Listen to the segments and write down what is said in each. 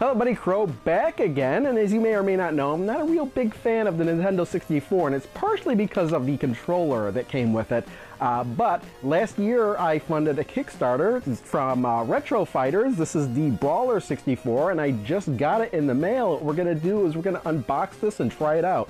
Hello buddy, Crow back again, and as you may or may not know, I'm not a real big fan of the Nintendo 64, and it's partially because of the controller that came with it. But last year I funded a Kickstarter from Retro Fighters. This is the Brawler 64, and I just got it in the mail. What we're going to do is we're going to unbox this and try it out.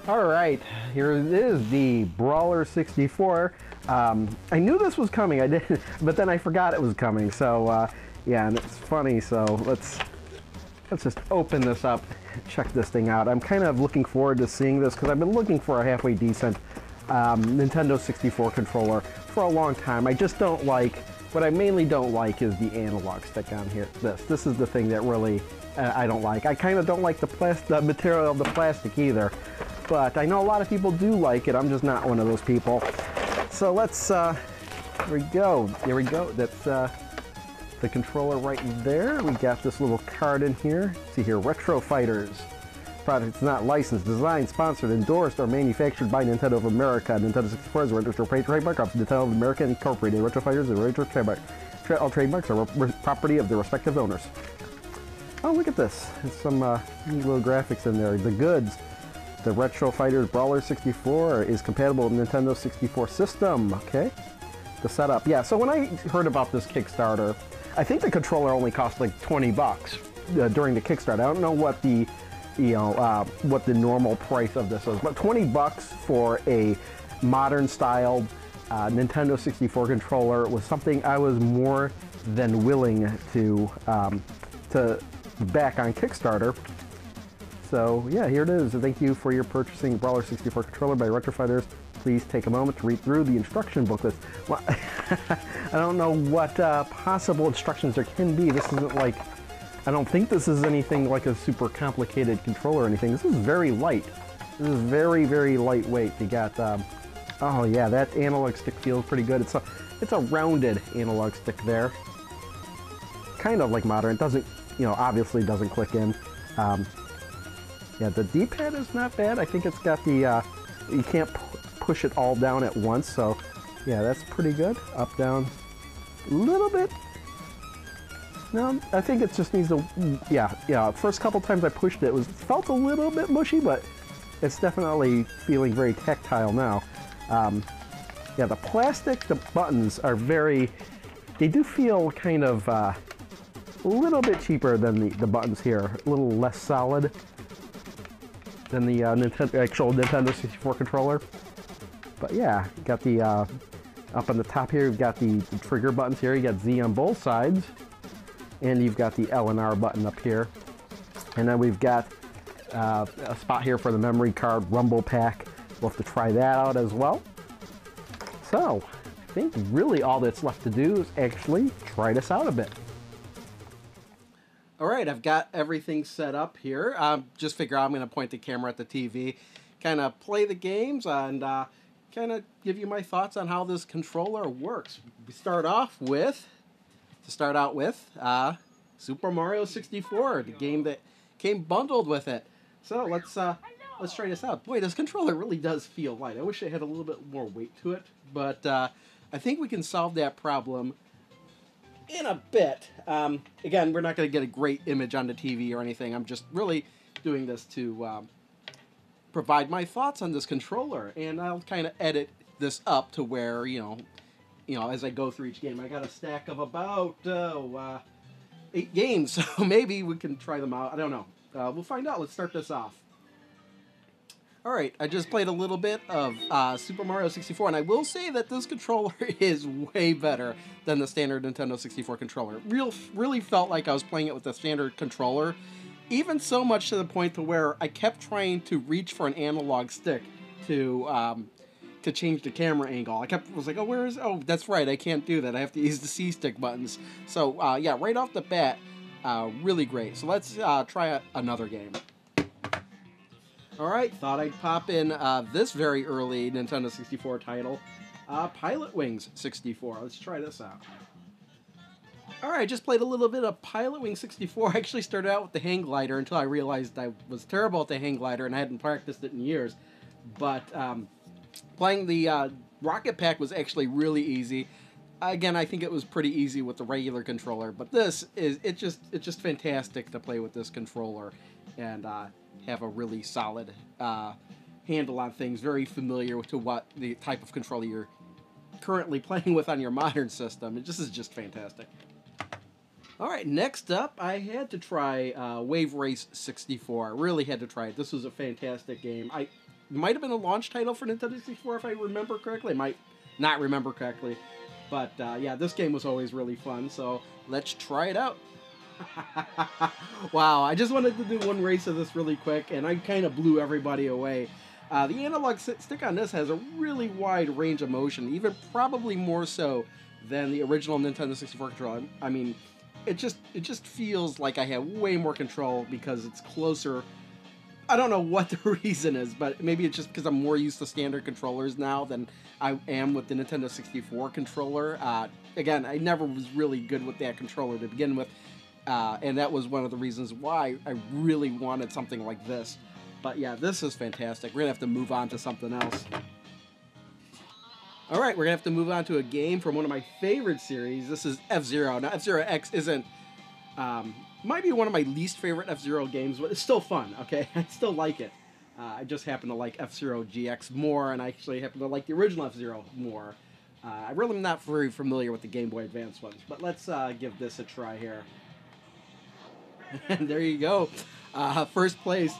Alright, here it is, the Brawler 64. I knew this was coming, I did, but then I forgot it was coming, so yeah, and it's funny, so let's just open this up, check this thing out. I'm kind of looking forward to seeing this, because I've been looking for a halfway decent Nintendo 64 controller for a long time. I just don't like, what I mainly don't like is the analog stick on here. This is the thing that really I don't like. I kind of don't like the material of the plastic either. But I know a lot of people do like it. I'm just not one of those people. So let's, here we go. Here we go. That's the controller right there. We got this little card in here. See here, Retro Fighters. Product is not licensed, designed, sponsored, endorsed, or manufactured by Nintendo of America. Nintendo 64 is a registered trademark of Nintendo of America Incorporated. Retro Fighters is a registered trademark. All trademarks are property of their respective owners. Oh, look at this. There's some neat little graphics in there. The goods. The Retro Fighters Brawler 64 is compatible with Nintendo 64 system. Okay, the setup. Yeah, so when I heard about this Kickstarter, I think the controller only cost like 20 bucks during the Kickstarter. I don't know what the, what the normal price of this was, but 20 bucks for a modern style Nintendo 64 controller was something I was more than willing to back on Kickstarter. So yeah, here it is. Thank you for your purchasing Brawler 64 controller by Retro Fighters. Please take a moment to read through the instruction booklet. Well, I don't know what possible instructions there can be. This isn't like, I don't think this is anything like a super complicated controller or anything. This is very light. This is very, very lightweight. You got, oh yeah, that analog stick feels pretty good. It's a rounded analog stick there. Kind of like modern. It doesn't, obviously doesn't click in. Yeah, the D-pad is not bad. I think it's got the, you can't push it all down at once, so yeah, that's pretty good. Up, down, a little bit. No, I think it just needs a, yeah. First couple times I pushed it, it felt a little bit mushy, but it's definitely feeling very tactile now. Yeah, the plastic, the buttons are very, they do feel kind of a little bit cheaper than the buttons here, a little less solid than the actual Nintendo 64 controller. But yeah, you got the, up on the top here, you've got the trigger buttons here. You got Z on both sides. And you've got the L and R button up here. And then we've got a spot here for the memory card rumble pack. We'll have to try that out as well. So, I think really all that's left to do is actually try this out a bit. All right, I've got everything set up here. Just figure I'm going to point the camera at the TV, kind of play the games, and kind of give you my thoughts on how this controller works. We start out with Super Mario 64, the game that came bundled with it. So let's try this out. Boy, this controller really does feel light. I wish it had a little bit more weight to it, but I think we can solve that problem in a bit. Again, we're not going to get a great image on the TV or anything. I'm just really doing this to provide my thoughts on this controller, and I'll kind of edit this up to where, as I go through each game. I got a stack of about 8 games, so maybe we can try them out. I don't know. We'll find out. Let's start this off. Alright, I just played a little bit of Super Mario 64, and I will say that this controller is way better than the standard Nintendo 64 controller. It really felt like I was playing it with the standard controller, even so much to the point to where I kept trying to reach for an analog stick to change the camera angle. I was like, oh, that's right, I can't do that. I have to use the C-stick buttons. So, yeah, right off the bat, really great. So let's try another game. Alright, thought I'd pop in this very early Nintendo 64 title, Pilot Wings 64. Let's try this out. Alright, I just played a little bit of Pilotwing 64. I actually started out with the hang glider until I realized I was terrible at the hang glider and I hadn't practiced it in years. But playing the rocket pack was actually really easy. Again, I think it was pretty easy with the regular controller, but this is it's just fantastic to play with this controller and have a really solid handle on things. Very familiar to what the type of controller you're currently playing with on your modern system. This is just fantastic. Alright, next up, I had to try Wave Race 64. I really had to try it. This was a fantastic game. It might have been a launch title for Nintendo 64 if I remember correctly. I might not remember correctly. But yeah, this game was always really fun, so let's try it out. Wow, I just wanted to do one race of this really quick, and I kind of blew everybody away. The analog stick on this has a really wide range of motion, even probably more so than the original Nintendo 64 controller. I mean, it just feels like I have way more control because it's closer. I don't know what the reason is, but maybe it's just because I'm more used to standard controllers now than I am with the Nintendo 64 controller. Again, I never was really good with that controller to begin with, and that was one of the reasons why I really wanted something like this. But yeah, this is fantastic. We're going to have to move on to something else. Alright, we're going to have to move on to a game from one of my favorite series. This is F-Zero. Now, F-Zero X isn't... might be one of my least favorite F-Zero games, but it's still fun, okay? I still like it. I just happen to like F-Zero GX more, and I actually happen to like the original F-Zero more. I really am not very familiar with the Game Boy Advance ones, but let's give this a try here. And there you go. First place.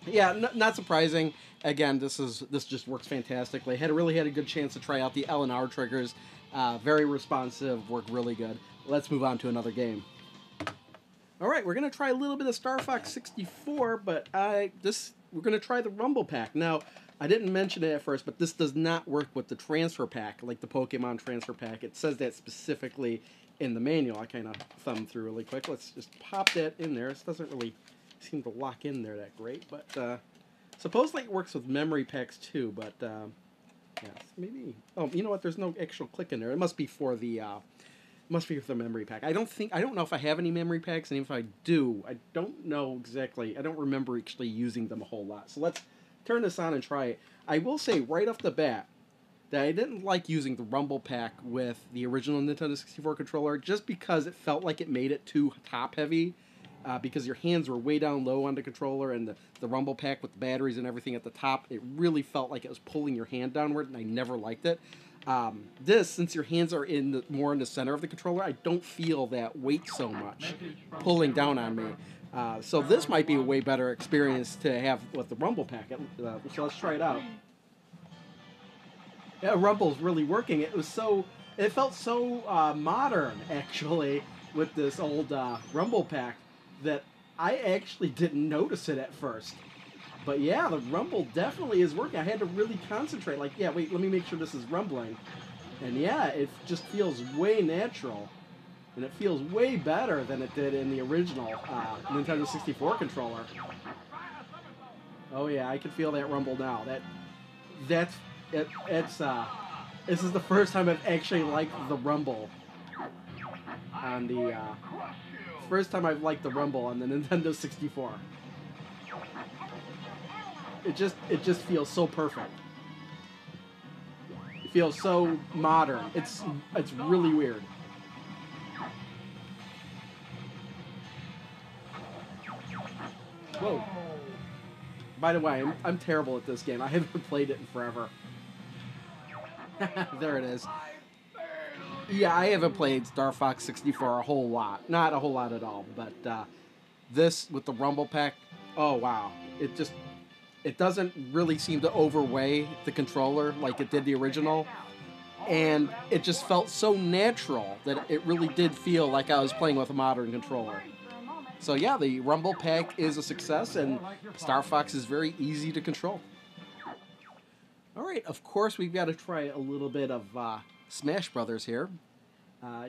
Yeah, not surprising. Again, this just works fantastically. Really had a good chance to try out the L and R triggers. Very responsive, worked really good. Let's move on to another game. Alright, we're going to try a little bit of Star Fox 64, but we're going to try the Rumble Pack. Now, I didn't mention it at first, but this does not work with the transfer pack, like the Pokemon transfer pack. It says that specifically in the manual. I kind of thumbed through really quick. Let's just pop that in there. This doesn't really seem to lock in there that great, but supposedly it works with memory packs too, but yes, maybe. Oh, you know what? There's no actual click in there. It must be for the memory pack. I don't know if I have any memory packs, and if I do, I don't know exactly. I don't remember actually using them a whole lot. So let's turn this on and try it. I will say right off the bat that I didn't like using the Rumble Pack with the original Nintendo 64 controller just because it felt like it made it too top heavy. Because your hands were way down low on the controller, and the Rumble Pack with the batteries and everything at the top, it really felt like it was pulling your hand downward, and I never liked it. This, since your hands are more in the center of the controller, I don't feel that weight so much pulling down on me. So this might be a way better experience to have with the Rumble Pack. So let's try it out. Yeah, Rumble's really working. It felt so modern, actually, with this old Rumble Pack, that I actually didn't notice it at first. But yeah, the rumble definitely is working. I had to really concentrate. Like, yeah, wait, let me make sure this is rumbling. And yeah, it just feels way natural. And it feels way better than it did in the original Nintendo 64 controller. Oh yeah, I can feel that rumble now. This is the first time I've actually liked the rumble on the first time I've liked the rumble on the Nintendo 64. It just feels so perfect. It feels so modern. It's really weird. Whoa. By the way, I'm terrible at this game. I haven't played it in forever. There it is. Yeah, I haven't played Star Fox 64 a whole lot. Not a whole lot at all, but this with the Rumble Pack, oh wow. It doesn't really seem to overweigh the controller like it did the original, and it just felt so natural that it really did feel like I was playing with a modern controller. So yeah, the Rumble Pack is a success, and Star Fox is very easy to control. Alright, of course we've got to try a little bit of Smash Brothers here.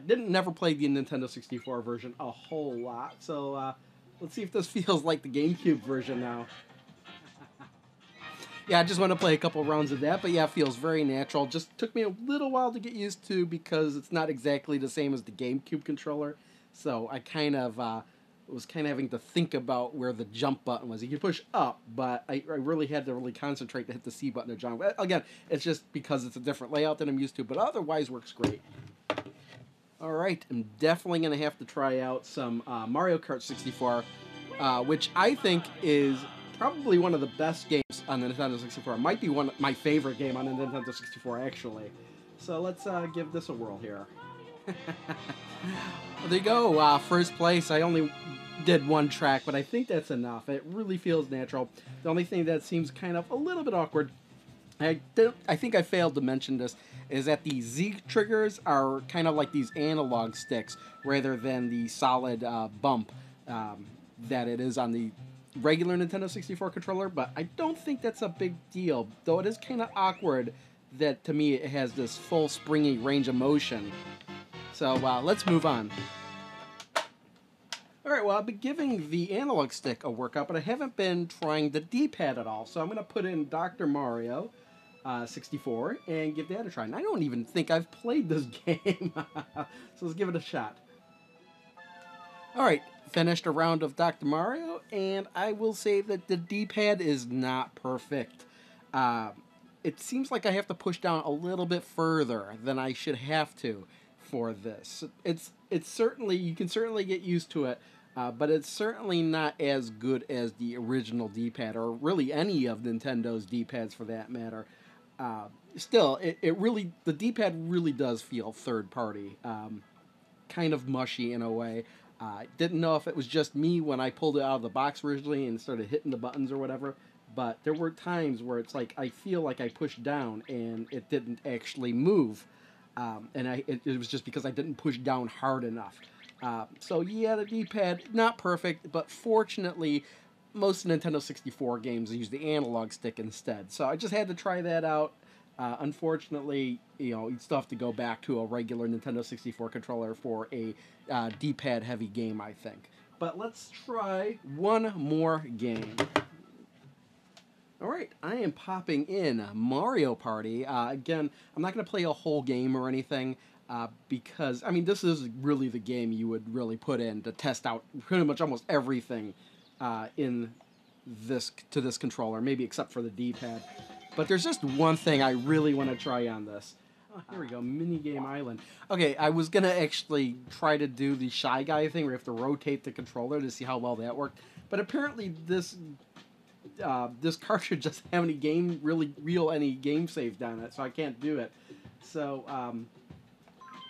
Never played the Nintendo 64 version a whole lot, so let's see if this feels like the GameCube version now. yeah, I just want to play a couple rounds of that, but yeah, it feels very natural. Just took me a little while to get used to because it's not exactly the same as the GameCube controller. So I kind of was kind of having to think about where the jump button was. You could push up, but I really had to really concentrate to hit the C button to jump. Again, it's just because it's a different layout than I'm used to, but otherwise works great. All right, I'm definitely going to have to try out some Mario Kart 64, which I think is probably one of the best games on the Nintendo 64. It might be my favorite game on the Nintendo 64, actually. So let's give this a whirl here. Well, there you go, first place. I only did one track, but I think that's enough. It really feels natural. The only thing that seems kind of a little bit awkward, I think I failed to mention this, is that the Z triggers are kind of like these analog sticks rather than the solid bump that it is on the regular Nintendo 64 controller, but I don't think that's a big deal, though it is kind of awkward that, to me, it has this full springy range of motion. So let's move on. Alright, well, I've been giving the analog stick a workout, but I haven't been trying the D-pad at all, so I'm going to put in Dr. Mario 64 and give that a try. And I don't even think I've played this game, so let's give it a shot. Alright, finished a round of Dr. Mario, and I will say that the D-pad is not perfect. It seems like I have to push down a little bit further than I should have to for this. It's certainly, you can certainly get used to it, but it's certainly not as good as the original D-pad, or really any of Nintendo's D-pads for that matter. Still, the D-pad really does feel third party, kind of mushy in a way. Didn't know if it was just me when I pulled it out of the box originally and started hitting the buttons or whatever, but there were times where it's like I feel like I pushed down and it didn't actually move, and it was just because I didn't push down hard enough. So yeah, the D-pad, not perfect, but fortunately, most Nintendo 64 games use the analog stick instead. So I just had to try that out. Unfortunately, you'd still have to go back to a regular Nintendo 64 controller for a D-pad heavy game, I think. But let's try one more game. Alright, I am popping in Mario Party. Again, I'm not going to play a whole game or anything, because, I mean, this is really the game you would really put in to test out pretty much almost everything to this controller, maybe except for the D-pad. But there's just one thing I really want to try on this. Oh, here we go, Minigame Island. Okay, I was going to actually try to do the Shy Guy thing where you have to rotate the controller to see how well that worked. But apparently this cartridge doesn't have any any game saved on it, so I can't do it. So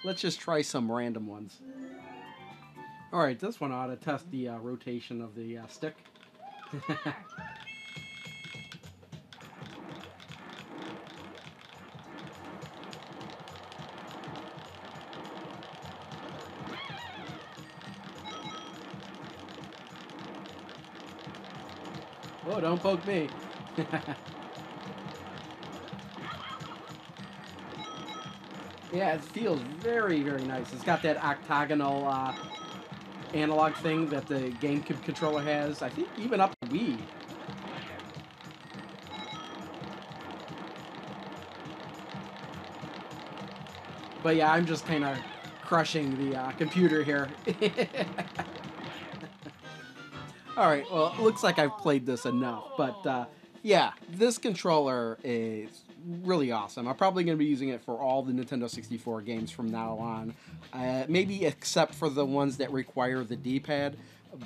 let's just try some random ones. Alright, this one ought to test the rotation of the stick. Oh, don't poke me. Yeah, it feels very, very nice. It's got that octagonal analog thing that the GameCube controller has. I think even up to Wii. But yeah, I'm just kind of crushing the computer here. Alright, well, it looks like I've played this enough, but yeah, this controller is really awesome. I'm probably going to be using it for all the Nintendo 64 games from now on, maybe except for the ones that require the D-pad,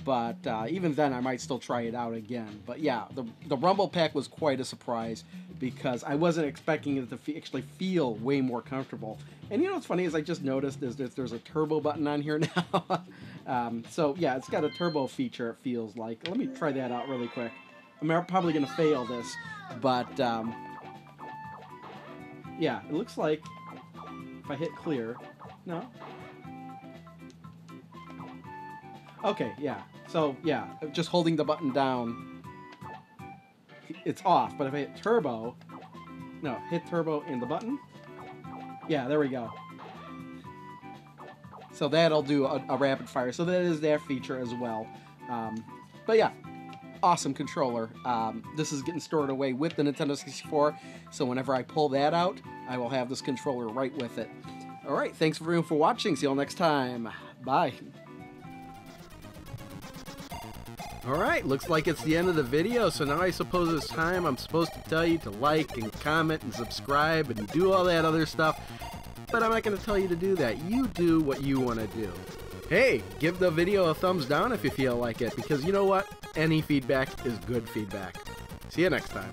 but even then I might still try it out again. But yeah, the Rumble Pack was quite a surprise because I wasn't expecting it to actually feel way more comfortable. And you know what's funny is I just noticed is that there's a turbo button on here now. So yeah, it's got a turbo feature, it feels like. Let me try that out really quick. I'm probably going to fail this, but yeah, it looks like if I hit clear, no? Okay, yeah. So yeah, just holding the button down, it's off, but if I hit turbo, no, hit turbo and the button, yeah, there we go. So that'll do a rapid fire. So that is that feature as well. But yeah, awesome controller. This is getting stored away with the Nintendo 64, so whenever I pull that out, I will have this controller right with it. Alright, thanks everyone for watching. See you all next time. Bye. Alright, looks like it's the end of the video, so now I suppose it's time I'm supposed to tell you to like and comment and subscribe and do all that other stuff, but I'm not going to tell you to do that. You do what you want to do. Hey, give the video a thumbs down if you feel like it, because you know what? Any feedback is good feedback. See you next time.